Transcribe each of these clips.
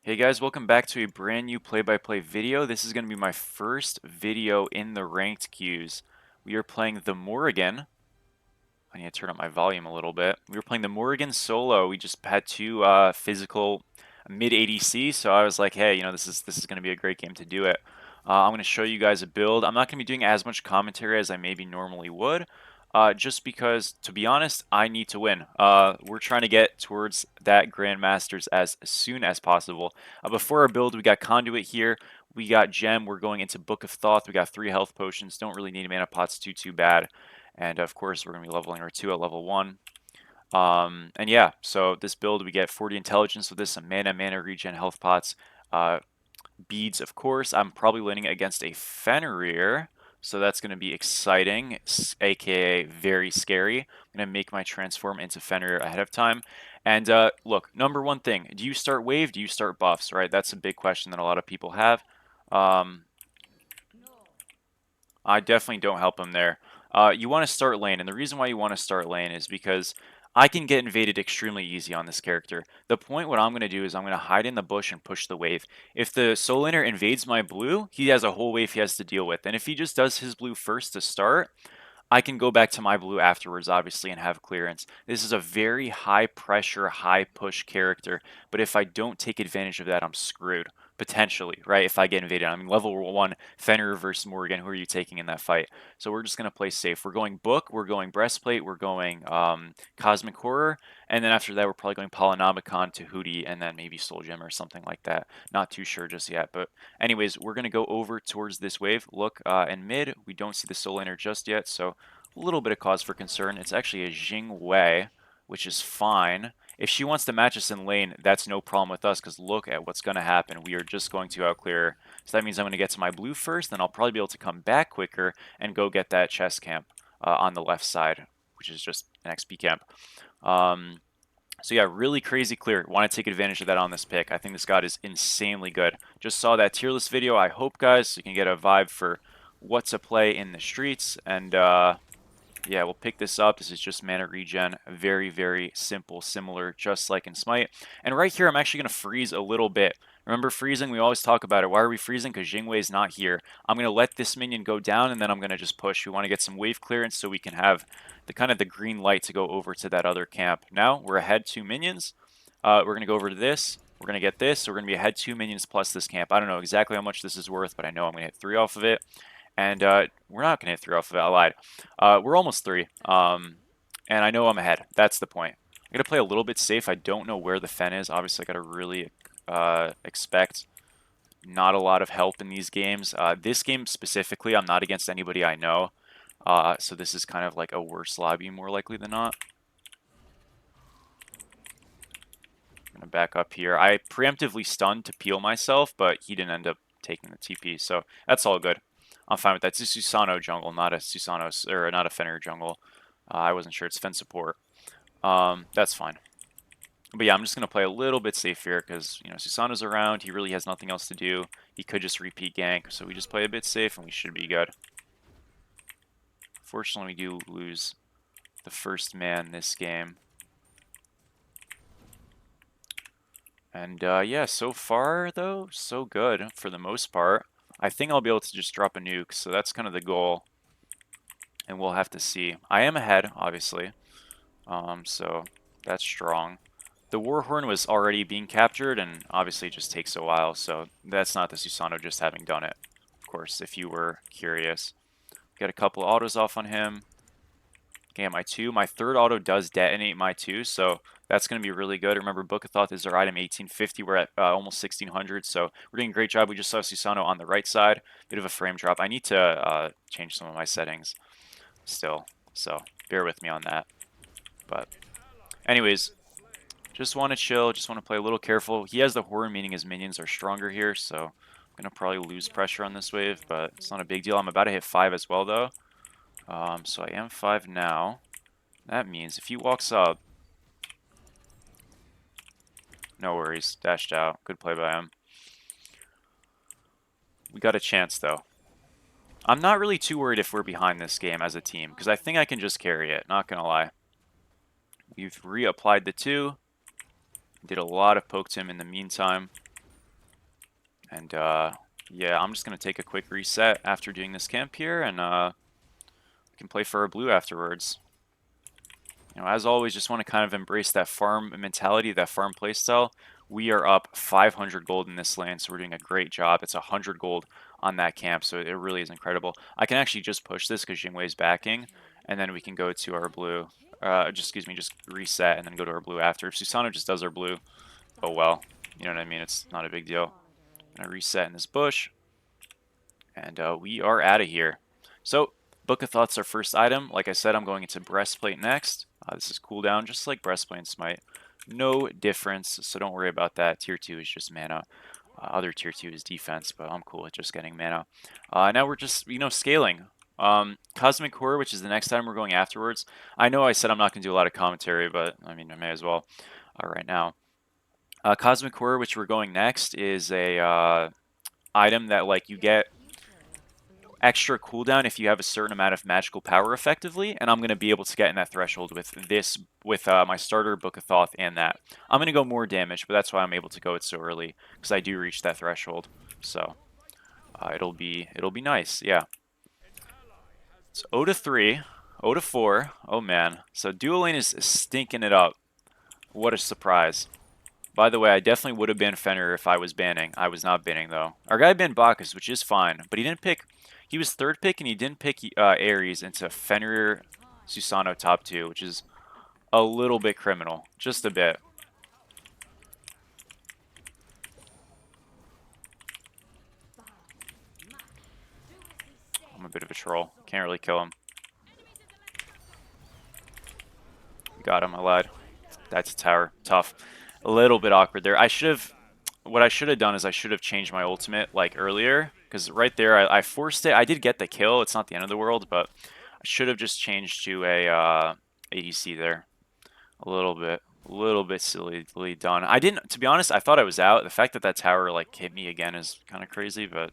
Hey guys, welcome back to a brand new play-by-play video. This is going to be my first video in the ranked queues. We are playing the Morrigan. I need to turn up my volume a little bit. We were playing the Morrigan solo. We just had two physical mid ADC, so I was like, hey, this is going to be a great game to do it. I'm going to show you guys a build. I'm not going to be doing as much commentary as I maybe normally would, just because, to be honest, I need to win. We're trying to get towards that Grandmasters as soon as possible. Before our build, we got Conduit here. We got Gem. We're going into Book of Thoth. We got 3 health potions. Don't really need mana pots too bad. And of course, we're going to be leveling our 2 at level 1. And yeah, so this build, we get 40 intelligence with this, some mana regen, health pots, beads, of course. I'm probably winning against a fener, so that's going to be exciting, aka very scary. I'm going to make my transform into fener ahead of time. And look, number one thing, do you start wave, do you start buffs, right? That's a big question that a lot of people have. I definitely don't help him there. You want to start lane, and the reason why you want to start lane is because I can get invaded extremely easy on this character. The point what I'm going to do is I'm going to hide in the bush and push the wave. If the soul laner invades my blue, he has a whole wave he has to deal with. And if he just does his blue first to start, I can go back to my blue afterwards, obviously, and have clearance. This is a very high pressure, high push character, but if I don't take advantage of that, I'm screwed. Potentially, right? If I get invaded. I mean, level 1, Fenrir versus Morrigan, who are you taking in that fight? So we're just going to play safe. We're going Book, we're going Breastplate, we're going Cosmic Horror, and then after that, we're probably going Polynomicon to Hootie, and then maybe Soul Gem or something like that. Not too sure just yet, but anyways, we're going to go over towards this wave. Look, in mid, we don't see the Soul Laner just yet, so a little bit of cause for concern. It's actually a Jing Wei, which is fine. If she wants to match us in lane, that's no problem with us, because look at what's going to happen. We are just going to outclear her. So that means I'm going to get to my blue first, then I'll probably be able to come back quicker and go get that chest camp on the left side, which is just an XP camp. So yeah, really crazy clear. Want to take advantage of that on this pick. I think this god is insanely good. Just saw that tier list video, I hope, guys, so you can get a vibe for what to play in the streets. And yeah, we'll pick this up. This is just mana regen. Very simple, similar, just like in Smite. And right here, I'm actually going to freeze a little bit. Remember freezing? We always talk about it. Why are we freezing? Because Jingwei is not here. I'm going to let this minion go down, and then I'm going to just push. We want to get some wave clearance so we can have the kind of the green light to go over to that other camp. Now, we're ahead 2 minions. We're going to go over to this. We're going to get this. So we're going to be ahead 2 minions plus this camp. I don't know exactly how much this is worth, but I know I'm going to hit 3 off of it. And we're not going to hit 3 off of it. I lied. We're almost 3. And I know I'm ahead. That's the point. I'm going to play a little bit safe. I don't know where the Fen is. Obviously, I got to really expect not a lot of help in these games. This game specifically, I'm not against anybody I know. So this is kind of like a worse lobby more likely than not. I'm going to back up here. I preemptively stunned to peel myself, but he didn't end up taking the TP. So that's all good. I'm fine with that. It's a Susano jungle, not a Susano, or not a Fenrir jungle. I wasn't sure. It's Fen support. That's fine. But yeah, I'm just going to play a little bit safe here because, Susano's around. He really has nothing else to do. He could just repeat gank. So we just play a bit safe and we should be good. Fortunately, we do lose the first man this game. And yeah, so far, though, so good for the most part. I think I'll be able to just drop a nuke, so that's kind of the goal. And we'll have to see. I am ahead, obviously. So that's strong. The Warhorn was already being captured, and obviously it just takes a while, so that's not the Susano just having done it, of course, if you were curious. Got a couple of autos off on him. Okay, my 2. My 3rd auto does detonate my 2, so that's going to be really good. Remember, Book of Thoth is our item 1850. We're at almost 1600, so we're doing a great job. We just saw Susano on the right side. Bit of a frame drop. I need to change some of my settings still, so bear with me on that. But anyways, just want to chill, just want to play a little careful. He has the horror, meaning his minions are stronger here, so I'm going to probably lose pressure on this wave, but it's not a big deal. I'm about to hit 5 as well, though. So I am 5 now. That means if he walks up, no worries, dashed out. Good play by him. We got a chance, though. I'm not really too worried if we're behind this game as a team, because I think I can just carry it, not going to lie. We've reapplied the 2. Did a lot of poke to him in the meantime. And yeah, I'm just gonna take a quick reset after doing this camp here, and we can play for our blue afterwards. You know, as always, just want to kind of embrace that farm mentality, that farm playstyle. We are up 500 gold in this lane, so we're doing a great job. It's 100 gold on that camp, so it really is incredible. I can actually just push this because Jingwei's backing, and then we can go to our blue. Excuse me, just reset and then go to our blue after. If Susanoo just does our blue, oh well. You know what I mean? It's not a big deal. Gonna reset in this bush, and we are out of here. So, Book of Thought's our first item. Like I said, I'm going into Breastplate next. This is cooldown, just like Breastplate and Smite. No difference, so don't worry about that. Tier 2 is just mana. Other Tier 2 is defense, but I'm cool with just getting mana. Now we're just, you know, scaling. Cosmic Horror, which is the next time we're going afterwards. I know I said I'm not going to do a lot of commentary, but I mean, I may as well right now. Cosmic Horror, which we're going next, is a item that, like, you get extra cooldown if you have a certain amount of magical power effectively, and I'm going to be able to get in that threshold with this, with my starter, Book of Thoth, and that. I'm going to go more damage, but that's why I'm able to go it so early, because I do reach that threshold. So it'll be nice, yeah. It's 0 to 3, 0 to 4. Oh man, so dual lane is stinking it up. What a surprise. By the way, I definitely would have banned Fener if I was banning. I was not banning, though. Our guy banned Bacchus, which is fine, but he didn't pick... He was third pick, and he didn't pick Ares into Fenrir Susanoo top 2, which is a little bit criminal. Just a bit. I'm a bit of a troll. Can't really kill him. Got him, I lied. That's a tower. Tough. A little bit awkward there. I should have... What I should have done is I should have changed my ultimate, like, earlier. Because right there, I forced it. I did get the kill. It's not the end of the world, but I should have just changed to a ADC there. A little bit sillily done. I didn't, to be honest, I thought I was out. The fact that that tower, like, hit me again is kind of crazy, but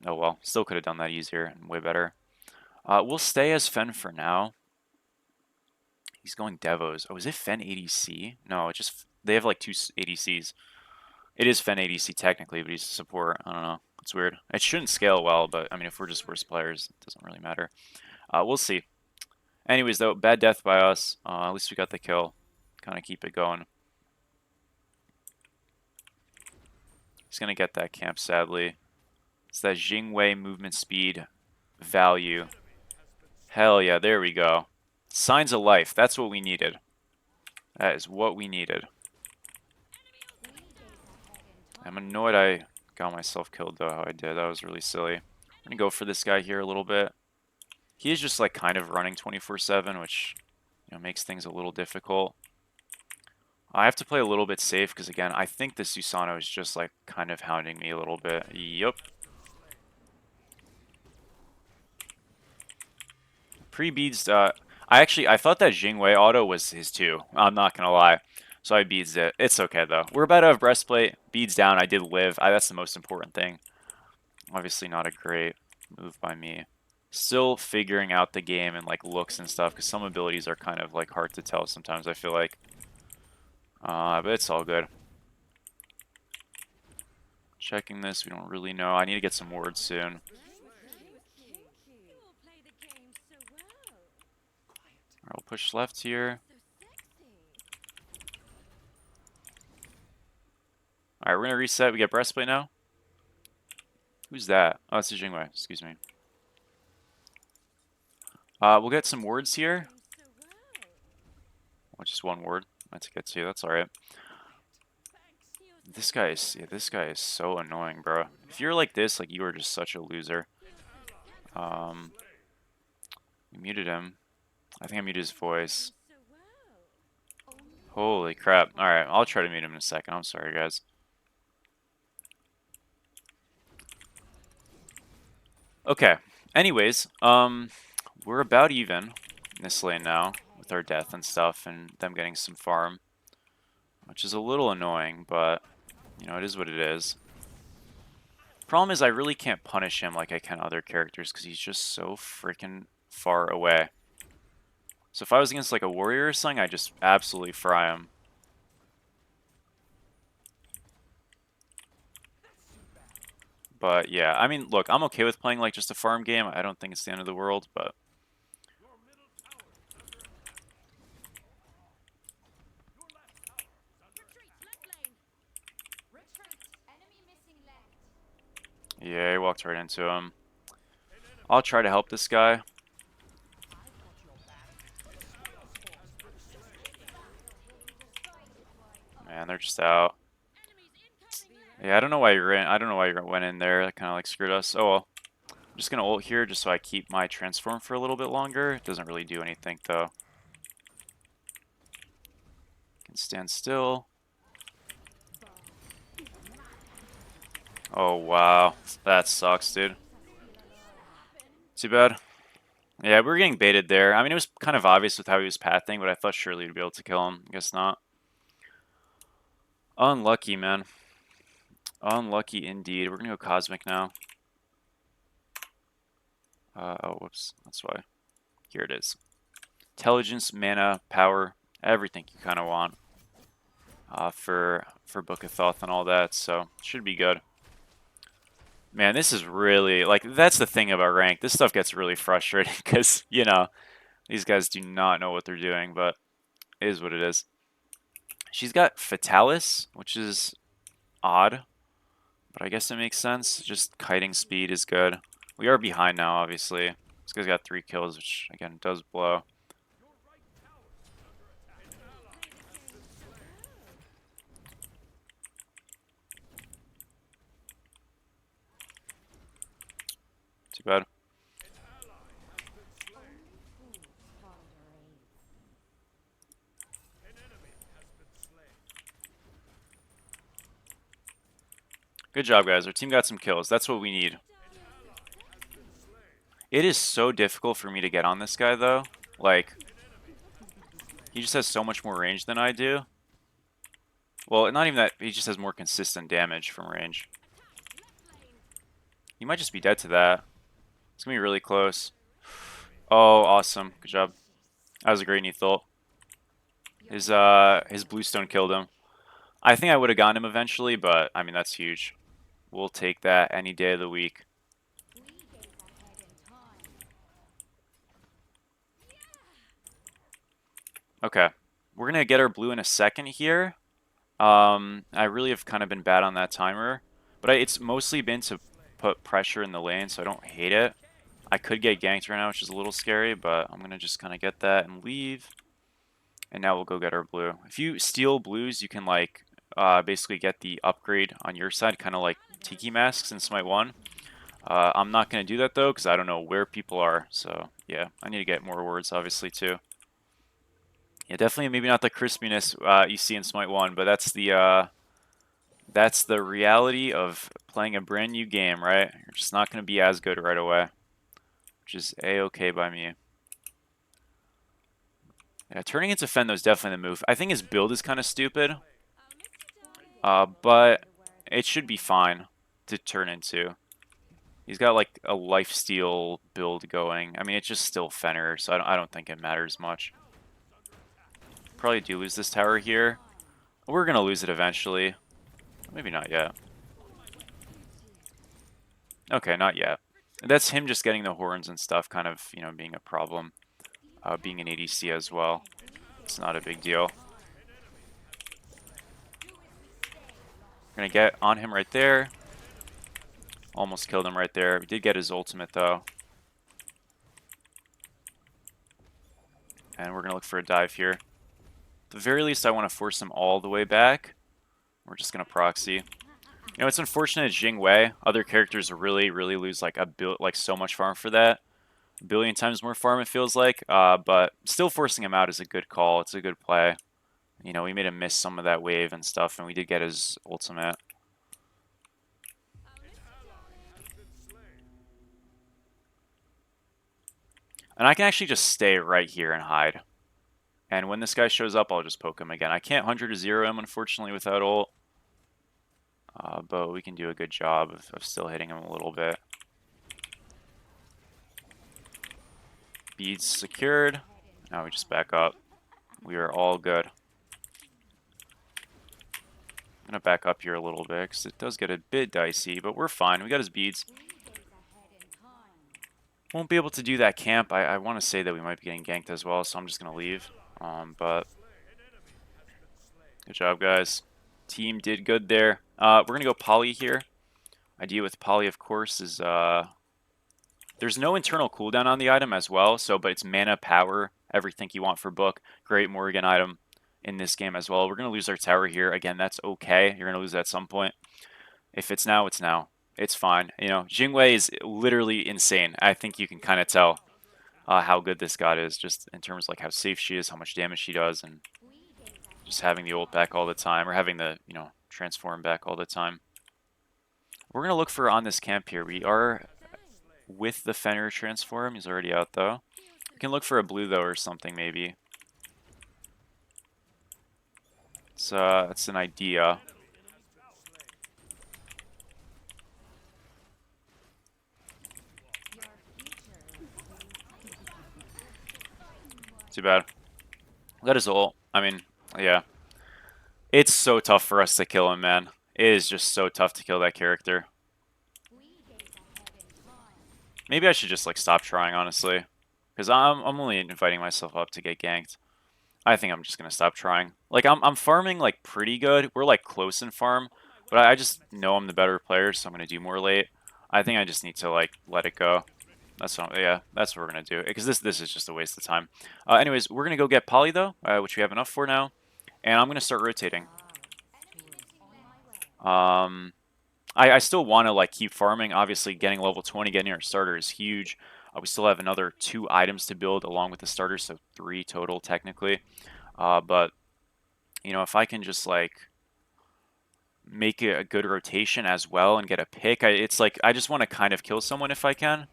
oh well. Still could have done that easier and way better. We'll stay as Fen for now. He's going Devos. Oh, is it Fen ADC? No, it just, they have like 2 ADCs. It is Fen ADC technically, but he's support. I don't know. It's weird. It shouldn't scale well, but I mean, if we're just worse players, it doesn't really matter. We'll see. Anyways, though, bad death by us. At least we got the kill. Kind of keep it going. He's going to get that camp, sadly. It's that Jingwei movement speed value. Hell yeah, there we go. Signs of life. That's what we needed. That is what we needed. I'm annoyed I got myself killed, though, how I did. That was really silly. I'm going to go for this guy here a little bit. He is just, like, kind of running 24/7, which, you know, makes things a little difficult. I have to play a little bit safe, because, again, I think the Susanoo is just, like, kind of hounding me a little bit. Yup. Pre-beads, I thought that Jingwei auto was his too. I'm not going to lie. So I beads it. It's okay, though. We're about to have breastplate. Beads down. I did live. That's the most important thing. Obviously not a great move by me. Still figuring out the game and, like, looks and stuff, because some abilities are kind of, like, hard to tell sometimes, I feel like. But it's all good. Checking this. We don't really know. I need to get some wards soon. I'll push left here. Alright, we're going to reset. We get breastplate now. Who's that? Oh, it's a Jingwei. Excuse me. We'll get some wards here. Oh, just one ward. I have to get to. That's alright. This guy is so annoying, bro. If you're like this, like, you are just such a loser. We muted him. I think I muted his voice. Holy crap. Alright, I'll try to mute him in a second. I'm sorry, guys. Okay. Anyways, we're about even in this lane now with our death and stuff and them getting some farm, which is a little annoying, but, you know, it is what it is. Problem is I really can't punish him like I can other characters because he's just so freaking far away. So if I was against, like, a warrior or something, I'd just absolutely fry him. But yeah, I mean, look, I'm okay with playing like just a farm game. I don't think it's the end of the world, but yeah, he walked right into him. I'll try to help this guy. Man, they're just out. Yeah, I don't know why you ran. I don't know why you went in there. That kind of like screwed us. Oh well. I'm just gonna ult here just so I keep my transform for a little bit longer. It doesn't really do anything though. Can stand still. Oh wow, that sucks, dude. Too bad. Yeah, we were getting baited there. I mean, it was kind of obvious with how he was pathing, but I thought surely we'd be able to kill him. Guess not. Unlucky, man. Unlucky indeed. We're gonna go Cosmic now. Oh, whoops. That's why. Here it is. Intelligence, mana, power, everything you kind of want for Book of Thoth and all that. So should be good. Man, this is really like that's the thing about rank. This stuff gets really frustrating because you know these guys do not know what they're doing, but it is what it is. She's got Fatalis, which is odd, but I guess it makes sense. Just kiting speed is good. We are behind now, obviously. This guy's got 3 kills, which again does blow. Too bad. Good job, guys. Our team got some kills. That's what we need. It is so difficult for me to get on this guy, though. Like, he just has so much more range than I do. Well, not even that. He just has more consistent damage from range. He might just be dead to that. It's going to be really close. Oh, awesome. Good job. That was a great neat ult. His bluestone killed him. I think I would have gotten him eventually, but, I mean, that's huge. We'll take that any day of the week. Okay. We're going to get our blue in a second here. I really have kind of been bad on that timer, but it's mostly been to put pressure in the lane, so I don't hate it. I could get ganked right now, which is a little scary, but I'm going to just kind of get that and leave. And now we'll go get our blue. If you steal blues, you can like basically get the upgrade on your side, kind of like Tiki Masks in Smite 1. I'm not going to do that though, because I don't know where people are. So yeah, I need to get more words obviously too. Yeah, definitely maybe not the crispiness you see in Smite 1, but that's the reality of playing a brand new game, right? You're just not going to be as good right away, which is a-okay by me. Yeah, turning into Fen though is definitely the move. I think his build is kind of stupid, but it should be fine to turn into. He's got like a lifesteal build going. I mean, it's just still Fener, so I don't think it matters much. Probably do lose this tower here. We're going to lose it eventually. Maybe not yet. Okay, not yet. That's him just getting the horns and stuff kind of, you know, being a problem. Being an ADC as well. It's not a big deal. We're going to get on him right there. Almost killed him right there. We did get his ultimate, though. And we're going to look for a dive here. At the very least, I want to force him all the way back. We're just going to proxy. You know, it's unfortunate Jing Wei. Other characters really, really lose like so much farm for that. A billion times more farm, it feels like. But still forcing him out is a good call. It's a good play. You know, we made him miss some of that wave and stuff, and we did get his ultimate. And I can actually just stay right here and hide. And when this guy shows up, I'll just poke him again. I can't 100 to 0 him, unfortunately, without ult. But we can do a good job of still hitting him a little bit. Beads secured. Now we just back up. We are all good. I'm gonna back up here a little bit because it does get a bit dicey, but we're fine. We got his beads. Won't be able to do that camp. I want to say that we might be getting ganked as well, so I'm just gonna leave. But good job, guys. Team did good there. We're gonna go poly here. Idea with poly, of course, is there's no internal cooldown on the item as well, so but it's mana, power, everything you want for book. Great Morrigan item in this game as well. We're gonna lose our tower here. Again, that's okay. You're gonna lose it at some point. If it's now, it's now. It's fine. You know, Jingwei is literally insane. I think you can kind of tell how good this god is, just in terms of like how safe she is, how much damage she does, and just having the ult back all the time, or having the, you know, transform back all the time. We're going to look for on this camp here. We are with the fener transform. He's already out, though. We can look for a blue, though, or something, maybe. It's an idea. Too bad. That is ult. I mean, yeah. It's so tough for us to kill him, man. It is just so tough to kill that character. Maybe I should just, like, stop trying, honestly. Because I'm only inviting myself up to get ganked. I think I'm just going to stop trying. Like, I'm farming, like, pretty good. We're, like, close in farm. But I just know I'm the better player, so I'm going to do more late. I think I just need to, like, let it go. That's what, yeah, that's what we're going to do. Because this is just a waste of time. Anyways, we're going to go get poly, though, which we have enough for now. And I'm going to start rotating. I still want to like keep farming. Obviously, getting level 20, getting our starter is huge. We still have another 2 items to build along with the starter, so 3 total technically. But you know, if I can just like make it a good rotation as well and get a pick, it's like I just want to kind of kill someone if I can.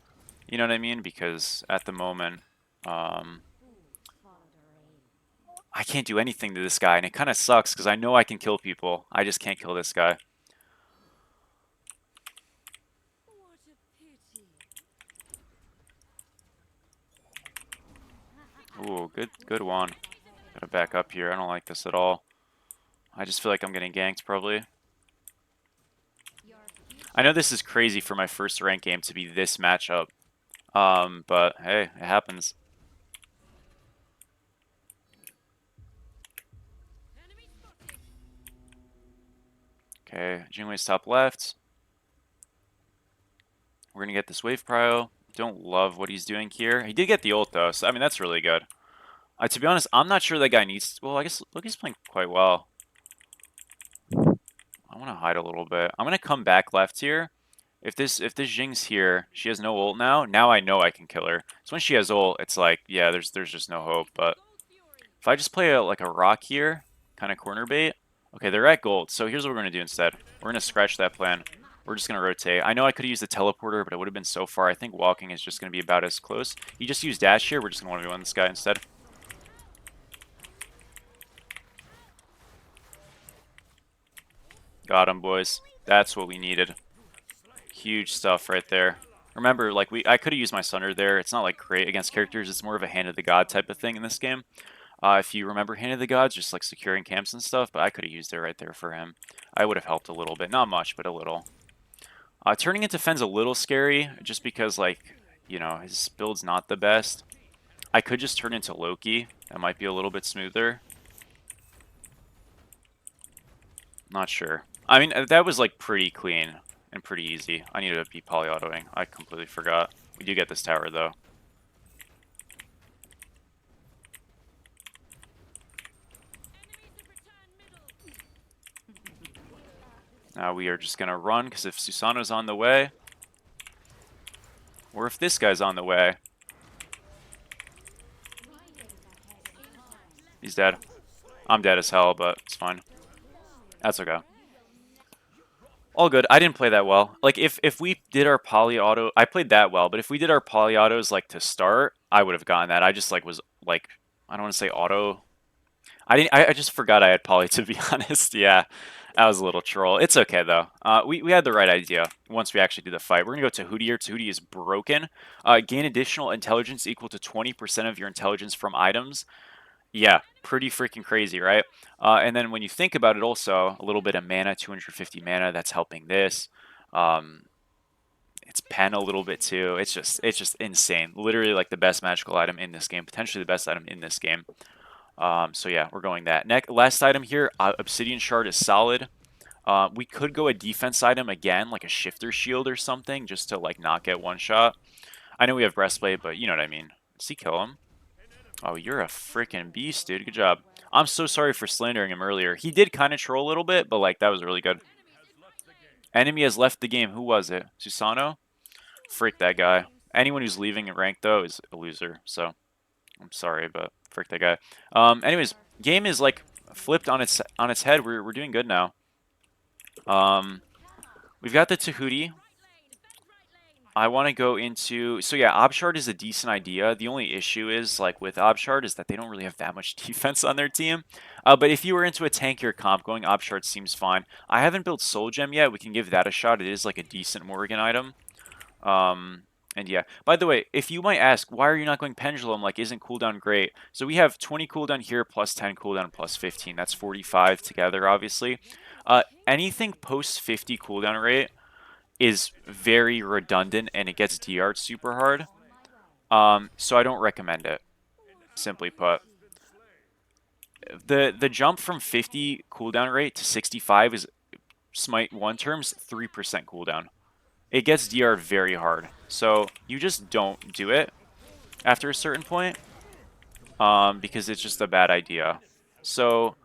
You know what I mean? Because at the moment, I can't do anything to this guy, and it kind of sucks because I know I can kill people. I just can't kill this guy. Ooh, good one. Gotta back up here. I don't like this at all. I just feel like I'm getting ganked, probably. I know this is crazy for my first rank game to be this matchup. But hey, it happens. Okay, Jingwei's top left. We're gonna get this wave prio. Don't love what he's doing here. He did get the ult though, so I mean that's really good. To be honest, I'm not sure that guy needs. Well, I guess look, he's playing quite well. I want to hide a little bit. I'm gonna come back left here. If this Jing's here, she has no ult now. Now I know I can kill her. So when she has ult, it's like, yeah, there's just no hope. But if I just play like a rock here, kind of corner bait. Okay, they're at gold. So here's what we're gonna do instead. We're gonna scratch that plan. We're just gonna rotate. I know I could have used the teleporter, but it would have been so far. I think walking is just gonna be about as close. You just use dash here. We're just gonna 1v1 this guy instead. Got him, boys. That's what we needed. Huge stuff right there. Remember, like I could have used my Sunder there. It's not like great against characters. It's more of a Hand of the God type of thing in this game. If you remember Hand of the Gods, just like securing camps and stuff, but I could have used it right there for him. I would have helped a little bit. Not much, but a little. Turning into Fenn's a little scary, just because, like, you know, his build's not the best. I could just turn into Loki. That might be a little bit smoother. Not sure. I mean, that was, like, pretty clean and pretty easy. I needed to be poly-autoing. I completely forgot. We do get this tower, though. Now we are just going to run, because if Susanoo's on the way, or if this guy's on the way, he's dead. I'm dead as hell, but it's fine. That's okay. All good. I didn't play that well. Like, if we did our poly auto, I played that well, but if we did our poly autos, like, to start, I would have gotten that. I just, like, was, like, I don't want to say auto. I just forgot I had poly, to be honest. Yeah, that was a little troll. It's okay, though. We had the right idea once we actually do the fight. We're going to go to Hootie. Tahuti is broken. Gain additional intelligence equal to 20% of your intelligence from items. Yeah, pretty freaking crazy, right? And then when you think about it, also a little bit of mana, 250 mana, that's helping this. Um, it's pen a little bit too. It's just insane. Literally like the best magical item in this game, potentially the best item in this game. So yeah, we're going that. Next, last item here, Obsidian Shard is solid. We could go a defense item again, like a Shifter Shield or something, just to like not get one shot. I know we have Breastplate, but you know what I mean. Does he kill him? Oh, you're a freaking beast, dude. Good job. I'm so sorry for slandering him earlier. He did kind of troll a little bit, but like that was really good. Enemy has left the game. Who was it? Susano? Freak that guy. Anyone who's leaving at rank though is a loser. So I'm sorry, but frick that guy. Anyways, game is like flipped on its head. We're doing good now. Um, we've got the Tahuti. I want to go into so yeah, Obshard is a decent idea. The only issue is like with Obshard is that they don't really have that much defense on their team. But if you were into a tankier comp, going Obshard seems fine. I haven't built Soul Gem yet. We can give that a shot. It is like a decent Morrigan item. Um, and yeah, by the way, if you might ask, why are you not going Pendulum? Like, isn't cooldown great? So we have 20 cooldown here, plus 10 cooldown, plus 15. That's 45 together, obviously. Anything post 50 cooldown rate is very redundant, and it gets DR'd super hard. So I don't recommend it, simply put. The jump from 50 cooldown rate to 65 is, Smite 1 terms, 3% cooldown. It gets DR'd very hard. So you just don't do it after a certain point, because it's just a bad idea. So,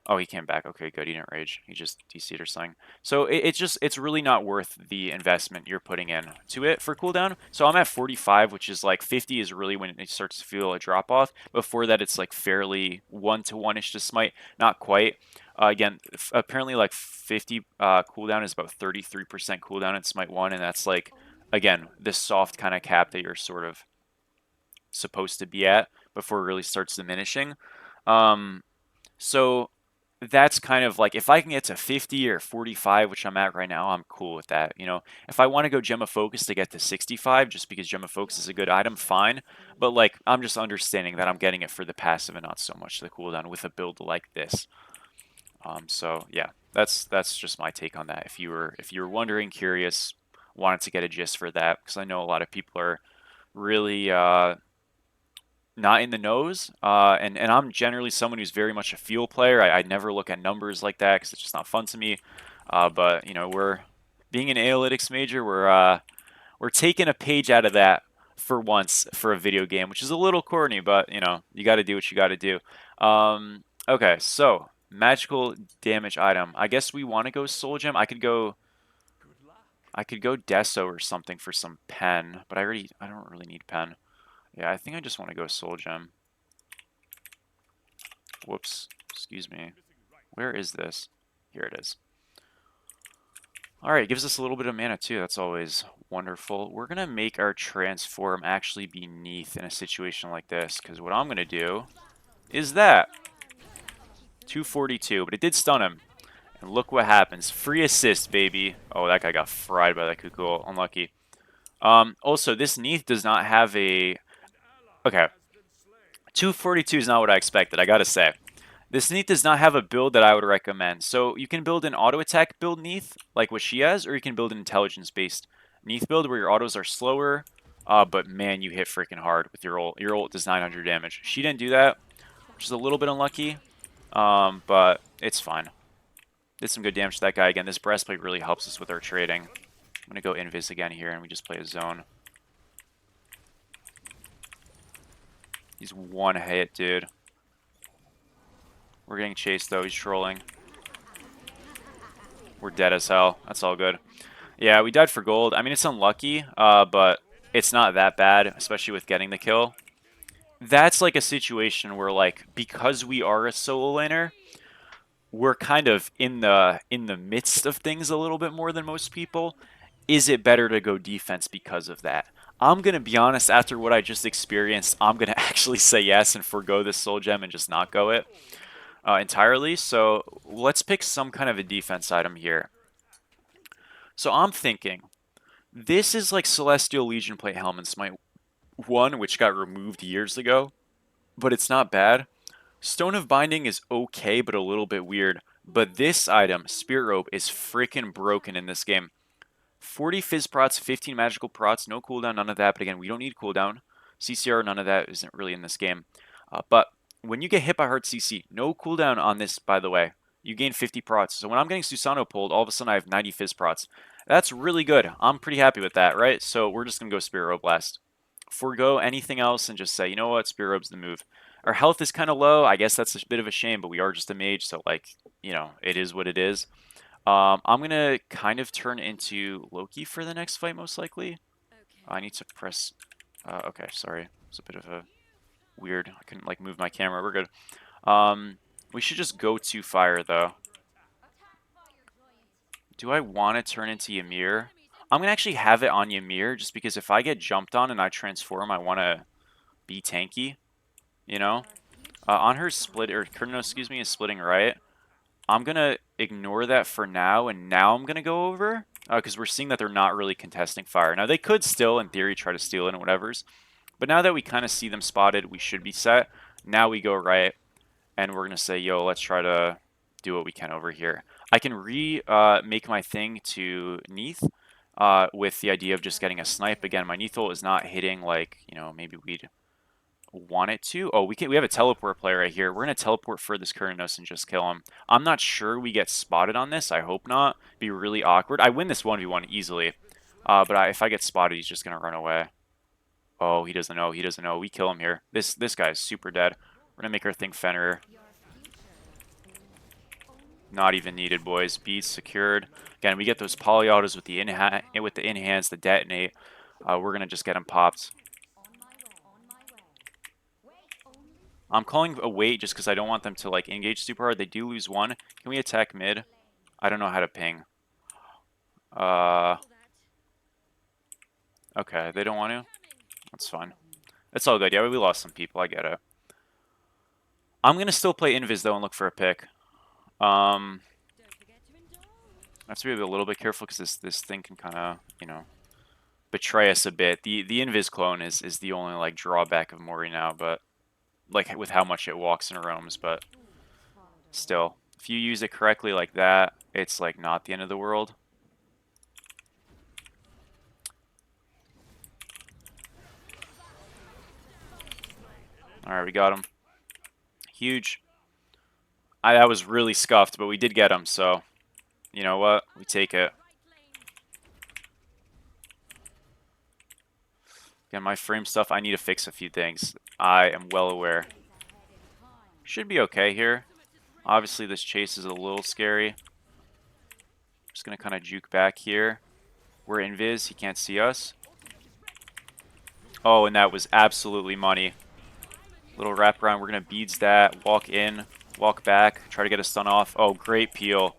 oh, he came back. Okay, good. He didn't rage. He just DC'd or something. So it's really not worth the investment you're putting in to it for cooldown. So I'm at 45, which is like 50 is really when it starts to feel a drop off. Before that, it's like fairly 1-to-1-ish to Smite. Not quite. Again, apparently like 50 cooldown is about 33% cooldown in Smite 1, and that's like, again, this soft kind of cap that you're sort of supposed to be at before it really starts diminishing. Um, so that's kind of like if I can get to 50 or 45, which I'm at right now, I'm cool with that. You know, if I want to go Gem of Focus to get to 65, just because Gem of Focus is a good item, fine. But like, I'm just understanding that I'm getting it for the passive and not so much the cooldown with a build like this. So yeah, that's just my take on that. If you were wondering, curious, wanted to get a gist for that because I know a lot of people are really not in the nose, and I'm generally someone who's very much a feel player. I never look at numbers like that because it's just not fun to me. But you know, we're being an analytics major, we're taking a page out of that for once for a video game, which is a little corny, but you know, you got to do what you got to do. Okay, so magical damage item. I guess we want to go Soul Gem. I could go Deso or something for some pen, but I don't really need pen. Yeah, I think I just want to go Soul Gem. Whoops. Excuse me. Where is this? Here it is. Alright, gives us a little bit of mana too. That's always wonderful. We're going to make our transform actually be Neath in a situation like this, because what I'm going to do is that. 242, but it did stun him. And look what happens. Free assist, baby. Oh, that guy got fried by that Kukul. Unlucky. Also, this Neath does not have a... Okay. 242 is not what I expected, I gotta say. This Neath does not have a build that I would recommend. So you can build an auto attack build Neath, like what she has, or you can build an intelligence based Neath build where your autos are slower, but man, you hit freaking hard with your ult. Your ult does 900 damage. She didn't do that, which is a little bit unlucky, but it's fine. Did some good damage to that guy again. This breastplate really helps us with our trading. I'm gonna go invis again here, and we just play a zone. He's one hit, dude. We're getting chased, though. He's trolling. We're dead as hell. That's all good. Yeah, we died for gold. I mean, it's unlucky, but it's not that bad, especially with getting the kill. That's like a situation where, like, because we are a solo laner, we're kind of in the midst of things a little bit more than most people. Is it better to go defense because of that? I'm going to be honest, after what I just experienced, I'm going to actually say yes and forgo this soul gem and just not go it entirely. So let's pick some kind of a defense item here. So I'm thinking, this is like Celestial Legion plate helmet Smite 1, which got removed years ago, but it's not bad. Stone of Binding is okay, but a little bit weird. But this item, Spirit Robe, is freaking broken in this game. 40 Fizz Prots, 15 Magical Prots, no cooldown, none of that. But again, we don't need cooldown. CCR, none of that isn't really in this game. But when you get hit by hard CC, no cooldown on this, by the way. You gain 50 prots. So when I'm getting Susano pulled, all of a sudden I have 90 Fizz Prots. That's really good. I'm pretty happy with that, right? So we're just going to go Spirit Robe last. Forgo anything else and just say, you know what, Spirit Robe's the move. Our health is kind of low. I guess that's a bit of a shame, but we are just a mage, so like, it is what it is. I'm gonna kind of turn into Loki for the next fight, most likely. I need to press. Okay, sorry, it's a bit of a weird. I couldn't like move my camera. We're good. We should just go to fire though. Do I want to turn into Ymir? I'm gonna actually have it on Ymir just because if I get jumped on and I transform, I want to be tanky. You know, on her split or Kurno, excuse me, is splitting right. I'm gonna ignore that for now, and now I'm gonna go over because we're seeing that they're not really contesting fire. Now they could still, in theory, try to steal it and whatever's, but now that we kind of see them spotted, we should be set. Now we go right, and we're gonna say, yo, let's try to do what we can over here. I can make my thing to Neath with the idea of just getting a snipe. Again, my Neath ult is not hitting like, maybe we'd want it to. Oh, we have a teleport player right here. We're gonna teleport for this Kurnos and just kill him. I'm not sure we get spotted on this. I hope not. Be really awkward. I win this 1v1 easily. But if I get spotted, he's just gonna run away. Oh, he doesn't know. He doesn't know. We kill him here. This guy is super dead. We're gonna make our thing fener. Not even needed, boys. Beats secured. Again, we get those polyautos with the enhance, the detonate. We're gonna just get him popped. I'm calling a wait just because I don't want them to like engage super hard. They do lose one. Can we attack mid? I don't know how to ping. Okay, they don't want to. That's fine. It's all good. Yeah, we lost some people. I get it. I'm gonna still play Invis though and look for a pick. I have to be a little bit careful because this thing can kind of betray us a bit. The Invis clone is the only like drawback of Mori now, but like with how much it walks and roams, but still, if you use it correctly like that, it's like not the end of the world. Alright, we got him. Huge. That was really scuffed, but we did get him, so you know what? We take it. Again, my frame stuff, I need to fix a few things. I am well aware. Should be okay here. Obviously, this chase is a little scary. Just going to kind of juke back here. We're invis. He can't see us. Oh, and that was absolutely money. Little wraparound. We're going to beads that. Walk in. Walk back. Try to get a stun off. Oh, great peel.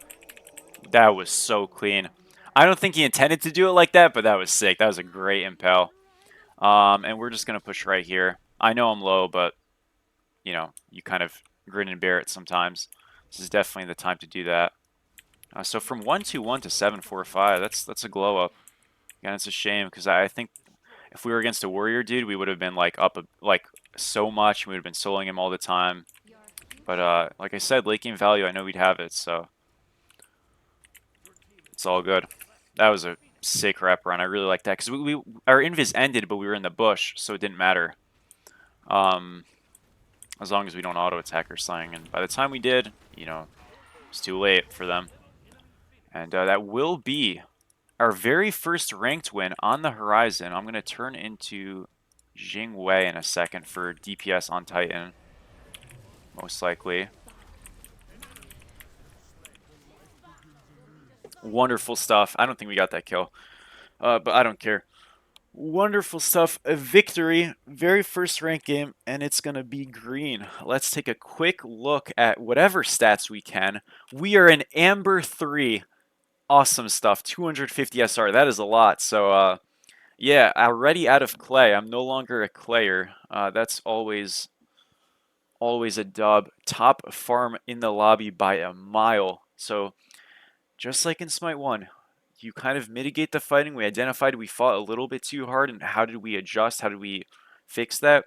That was so clean. I don't think he intended to do it like that, but that was sick. That was a great impel. And we're just going to push right here. I know I'm low, but, you kind of grin and bear it sometimes. This is definitely the time to do that. So from 1-2-1 to 7-4-5, that's a glow up. Again, it's a shame because I think if we were against a warrior dude, we would have been like up like so much. We would have been soloing him all the time. But like I said, late game value, I know we'd have it, so it's all good. That was a sick wraparound. I really like that because our invis ended, but we were in the bush, so it didn't matter. As long as we don't auto attack or something, and by the time we did, it's too late for them. And that will be our very first ranked win on the horizon. I'm going to turn into Jing Wei in a second for DPS on Titan, most likely. Wonderful stuff. I don't think we got that kill, but I don't care. Wonderful stuff. A victory. Very first rank game, and it's going to be green. Let's take a quick look at whatever stats we can. We are in Amber 3. Awesome stuff. 250 SR. That is a lot. So, yeah, already out of clay. I'm no longer a clayer. That's always a dub. Top farm in the lobby by a mile. So, just like in Smite 1, you kind of mitigate the fighting. We identified we fought a little bit too hard, and how did we adjust? How did we fix that?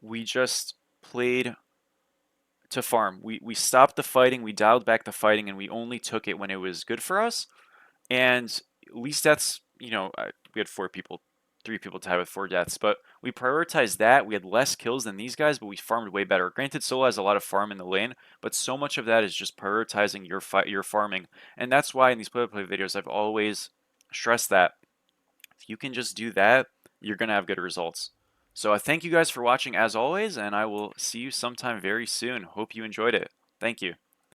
We just played to farm. We stopped the fighting, we dialed back the fighting, and we only took it when it was good for us. And at least that's, we had 4 people, 3 people tied with 4 deaths, but we prioritized that. We had less kills than these guys, but we farmed way better. Granted, Solo has a lot of farm in the lane, but so much of that is just prioritizing your farming, and that's why in these play-by-play videos I've always stressed that if you can just do that, you're gonna have good results. So I thank you guys for watching as always, and I will see you sometime very soon. Hope you enjoyed it. Thank you.